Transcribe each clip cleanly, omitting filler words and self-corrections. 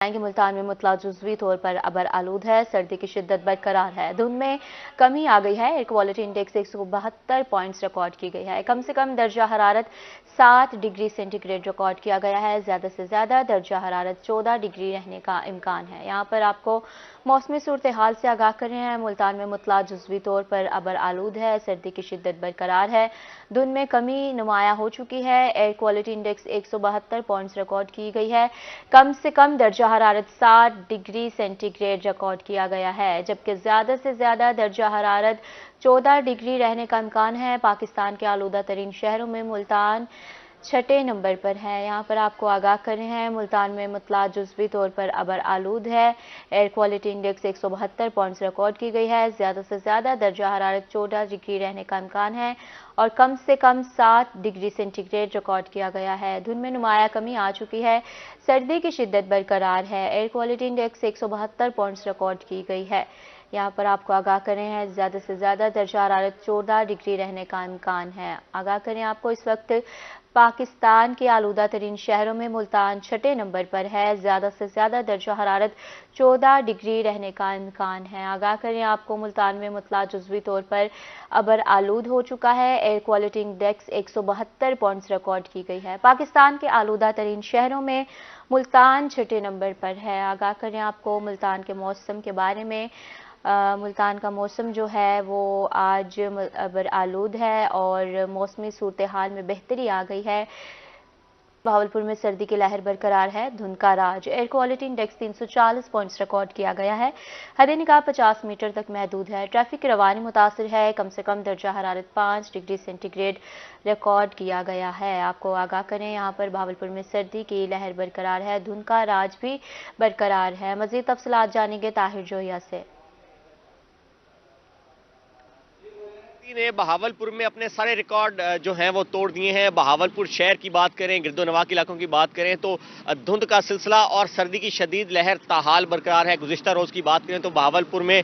कि मुल्तान में मुतला जुज़वी तौर पर अबर आलूद है, सर्दी की शिद्दत बरकरार है। धुंध में कमी आ गई है। Air quality index 172 points record की गई है। कम से कम दर्जा हरारत 7 डिग्री सेंटीग्रेड रिकॉर्ड किया गया है। ज़्यादा से ज़्यादा दर्जा हरारत 14 डिग्री रहने का इम्कान है। यहाँ पर आपको मौसमी सूरत हाल से आगाह कर रहे हैं। मुल्तान में मुतला जुज़वी तौर पर अबर आलूद है, सर्दी की शिद्दत बरकरार है। धुंध में कमी नुमाया हो चुकी है। Air quality index 172 points record की गई है। कम से कम दर्जा हरारत 7 डिग्री सेंटीग्रेड रिकॉर्ड किया गया है, जबकि ज़्यादा से ज़्यादा दर्जा हरारत 14 डिग्री रहने का इम्कान है। पाकिस्तान के आलूदा तरीन शहरों में मुल्तान छठे नंबर पर है। यहाँ पर आपको आगाह कर रहे हैं, मुल्तान में मुतला जुज़वी तौर पर अबर आलूद है। Air quality index 172 points record की गई है। ज़्यादा से ज़्यादा दर्जा हरारत 14 डिग्री रहने का इम्कान है और कम से कम 7 डिग्री सेंटीग्रेड रिकॉर्ड किया गया है। धुंध में नुमाया कमी आ चुकी है। सर्दी की शिद्दत बरकरार है। Air quality index 172 points record की गई है। यहाँ पर आपको आगाह करें हैं, ज़्यादा से ज़्यादा दर्जा हरारत 14 डिग्री रहने का इम्कान है। आगाह करें आपको, इस वक्त पाकिस्तान के आलूदा तरीन शहरों में मुल्तान छठे नंबर पर है। ज़्यादा से ज़्यादा दर्जा हरारत 14 डिग्री रहने का इम्कान है। आगाह करें आपको, मुल्तान में मुतला जुज़वी तौर पर अबर आलूद हो चुका है। Air quality index 172 points record की गई है। पाकिस्तान के आलूदा तरीन शहरों में मुल्तान छठे नंबर पर है। आगाह करें आपको मुल्तान के मौसम के बारे में। मुल्तान का मौसम जो है वो आज अबर आलूद है और मौसमी सूरत हाल में बेहतरी आ गई है। बहावलपुर में सर्दी की लहर बरकरार है। धुंध का राज। Air quality index 340 points record किया गया है। हद निगाह 50 मीटर तक महदूद है। ट्रैफिक की रवानी मुतासर है। कम से कम दर्जा हरारत 5 डिग्री सेंटीग्रेड रिकॉर्ड किया गया है। आपको आगाह करें, यहाँ पर बहावलपुर में सर्दी की लहर बरकरार है। धुंध का राज भी बरकरार है। मजीद तफसीलात जानेंगे ताहिर जोहिया से। ने बहावलपुर में अपने सारे रिकॉर्ड जो हैं वो तोड़ दिए हैं। बहावलपुर शहर की बात करें, गिरदोनवा के इलाकों की बात करें तो धुंध का सिलसिला और सर्दी की शदीद लहर ताहाल बरकरार है। गुज़िश्ता रोज की बात करें तो बहावलपुर में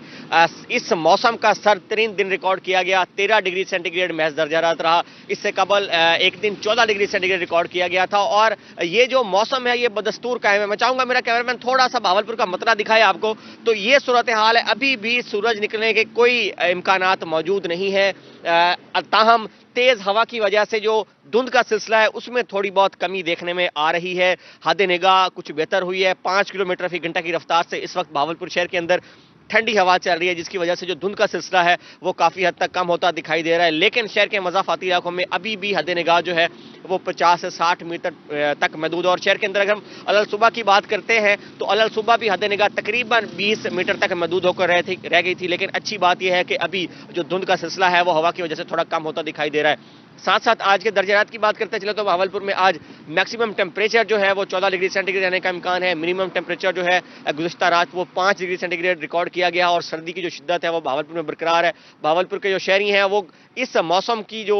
इस मौसम का सर्दतरीन दिन रिकॉर्ड किया गया। 13 डिग्री सेंटीग्रेड महज दर्जा रहा। इससे कबल एक दिन 14 डिग्री सेंटीग्रेड रिकॉर्ड किया गया था। और ये जो मौसम है ये बदस्तूर कायम है। मैं चाहूंगा मेरा कैमरामैन थोड़ा सा बहावलपुर का मतला दिखाए आपको। तो ये सूरत हाल है, अभी भी सूरज निकलने के कोई इम्कानात मौजूद नहीं है। ताहम तेज हवा की वजह से जो धुंध का सिलसिला है उसमें थोड़ी बहुत कमी देखने में आ रही है। हद निगाह कुछ बेहतर हुई है। 5 किलोमीटर फी घंटा की रफ्तार से इस वक्त बहावलपुर शहर के अंदर ठंडी हवा चल रही है, जिसकी वजह से जो धुंध का सिलसिला है वो काफी हद तक कम होता दिखाई दे रहा है। लेकिन शहर के मज़ाफाती इलाकों में अभी भी हद निगाह जो है वो 50 से 60 मीटर तक महदूद है। और शहर के अंदर अगर हम अलल सुबह की बात करते हैं तो अलल सुबह भी हद निगाह तकरीबन 20 मीटर तक महदूद होकर रह गई थी। लेकिन अच्छी बात यह है कि अभी जो धुंध का सिलसिला है वो हवा की वजह से थोड़ा कम होता दिखाई दे रहा है। साथ साथ आज के दर्जात की बात करते चले तो बहावलपुर में आज मैक्सिमम टेम्परेचर जो है वो 14 डिग्री सेंटीग्रेड रहने का इम्कान है। मिनिमम टेम्परेचर जो है गुज़िश्ता रात वो 5 डिग्री सेंटीग्रेड रिकॉर्ड किया गया। और सर्दी की जो शिद्दत है वो बहावलपुर में बरकरार है। बहावलपुर के जो शहरी हैं वो इस मौसम की जो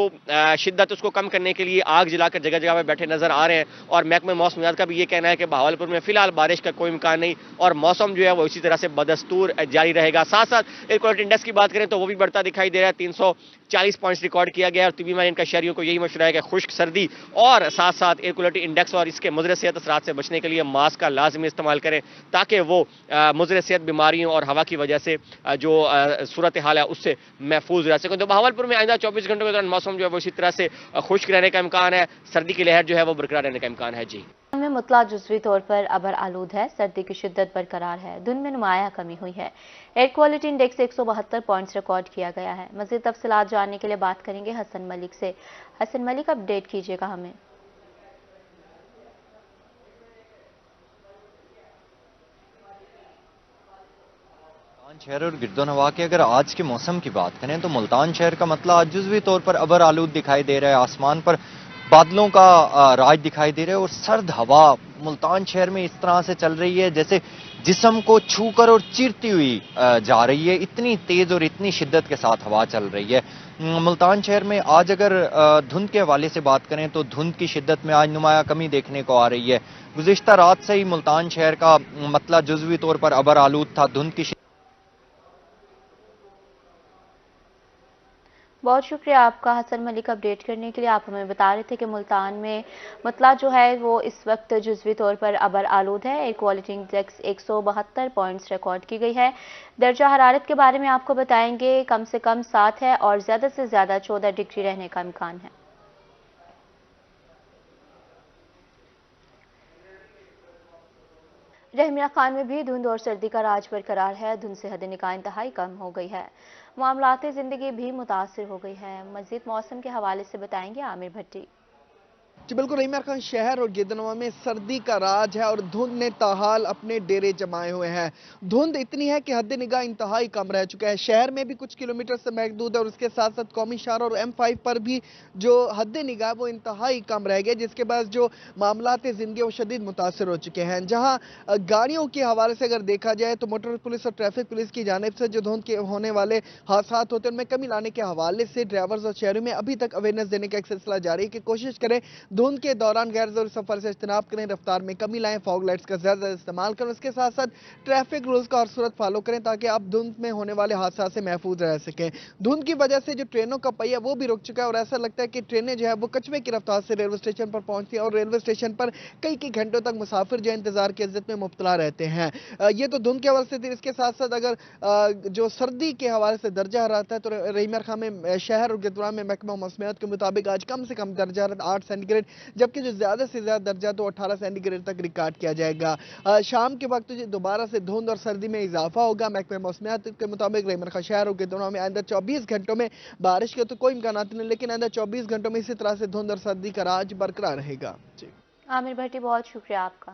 शिद्दत उसको कम करने के लिए आग जलाकर जगह जगह में बैठे नजर आ रहे हैं। और महकमे मौसमियात का भी ये कहना है कि बहावलपुर में फिलहाल बारिश का कोई इम्कान नहीं और मौसम जो है वो इसी तरह से बदस्तूर जारी रहेगा। साथ साथ एयर क्वालिटी इंडेक्स की बात करें तो वो भी बढ़ता दिखाई दे रहा है। 340 पॉइंट्स रिकॉर्ड किया गया है। और तबीब इनका शहरियों को यही मशवरा है कि खुश्क सर्दी और साथ साथ एयर क्वालिटी इंडेक्स और इसके मुज़र सेहत असरात से बचने के लिए मास्क का लाजमी इस्तेमाल करें, ताकि वो मुज़र सेहत बीमारियों और हवा की वजह से जो सूरत हाल है उससे महफूज रह सकें। तो बहावलपुर में आइंदा 24 घंटों के दौरान मौसम जो है वो इसी तरह से खुश्क रहने का इम्कान है। सर्दी की लहर जो है वो बरकरार रहने का इम्कान है। जी, में मुतला जुज़वी तौर पर अबर आलूद है। सर्दी की शिद्दत बरकरार है। धुंध में नुमाया कमी हुई है। Air quality index 172 points record किया गया है। मज़ीद तफसीलात जानने के लिए बात करेंगे हसन मलिक से। हसन मलिक, अपडेट कीजिएगा हमें। मुल्तान शहर और गिरदोनवा के अगर आज के मौसम की बात करें तो मुल्तान शहर का मतलब आज जुज़वी तौर पर अबर आलूद दिखाई दे रहा है। आसमान पर बादलों का राज दिखाई दे रहा है और सर्द हवा मुल्तान शहर में इस तरह से चल रही है जैसे जिस्म को छूकर और चीरती हुई जा रही है। इतनी तेज और इतनी शिद्दत के साथ हवा चल रही है। मुल्तान शहर में आज अगर धुंध के हवाले से बात करें तो धुंध की शिद्दत में आज नुमाया कमी देखने को आ रही है। गुज़िश्ता रात से ही मुल्तान शहर का मतलब जुज़वी तौर पर अबर आलूद था। धुंध की बहुत शुक्रिया आपका हसन मलिक अपडेट करने के लिए। आप हमें बता रहे थे कि मुल्तान में मतला जो है वो इस वक्त जुज़वी तौर पर अबर आलूद है। Air quality index 172 points record की गई है। दर्जा हरारत के बारे में आपको बताएंगे, कम से कम 7 है और ज़्यादा से ज़्यादा 14 डिग्री रहने का इम्कान है। रहमिया खान में भी धुंध और सर्दी का राज बरकरार है। धुंध से हद-ए-निगाह इंतहाई कम हो गई है। मामलाती ज़िंदगी भी मुतासिर हो गई है। मज़ीद मौसम के हवाले से बताएंगे आमिर भट्टी। जी बिल्कुल, रहमिया खान शहर और गिरदनवा में सर्दी का राज है और धुंध ने ताहाल अपने डेरे जमाए हुए हैं। धुंध इतनी है कि हद निगाह इंतहाई कम रह चुका है। शहर में भी कुछ किलोमीटर से महदूद है और उसके साथ साथ कौमी शाहरा और M5 पर भी जो हद निगाह वो इंतहाई कम रह गया, जिसके बाद जो मामलात जिंदगी वो शदीद मुतासर हो चुके हैं। जहाँ गाड़ियों के हवाले से अगर देखा जाए तो मोटर पुलिस और ट्रैफिक पुलिस की जानिब से जो धुंध के होने वाले हादसा होते हैं उनमें कमी लाने के हवाले से ड्राइवर्स और शहरों में अभी तक अवेयरनेस देने का एक सिलसिला जारी है कि कोशिश करें धुंध के दौरान गैर जरूरी सफर से इज्तनाब करें, रफ्तार में कमी लाएं, फॉग लाइट्स का ज्यादा इस्तेमाल करें, उसके साथ साथ ट्रैफिक रूल्स का हर सूरत फॉलो करें ताकि आप धुंध में होने वाले हादसा से महफूज रह सकें। धुंध की वजह से जो ट्रेनों का पहिया वो भी रुक चुका है और ऐसा लगता है कि ट्रेनें जो है वो कछुए की रफ्तार से रेलवे स्टेशन पर पहुंचती हैं और रेलवे स्टेशन पर कई कई घंटों तक मुसाफिर जो इंतजार की इज्जत में मुब्तला रहते हैं। ये तो धुंध के हवाले से थी। इसके साथ साथ अगर जो सर्दी के हवाले से दर्जा हरारत है तो रहमिया खान में शहर और गिरदवा में महकमा मौसमियात के मुताबिक आज कम से कम दर्जा हरारत 8 सेंटीग्रेड, जबकि जो ज्यादा से ज्यादा दर्जा तो 18 सेंटीग्रेड तक रिकॉर्ड किया जाएगा। शाम के वक्त दोबारा से धुंध और सर्दी में इजाफा होगा। महकमा मौसमियात के मुताबिक रहमिया खान शहर और गिरदवा में आइंदा 24 घंटों में बारिश के तो कोई इम्कान नहीं, लेकिन आइंदा 24 घंटों में इसी तरह से धुंध और सर्दी का राज बरकरार रहेगा। जी आमिर भट्टी, बहुत शुक्रिया आपका।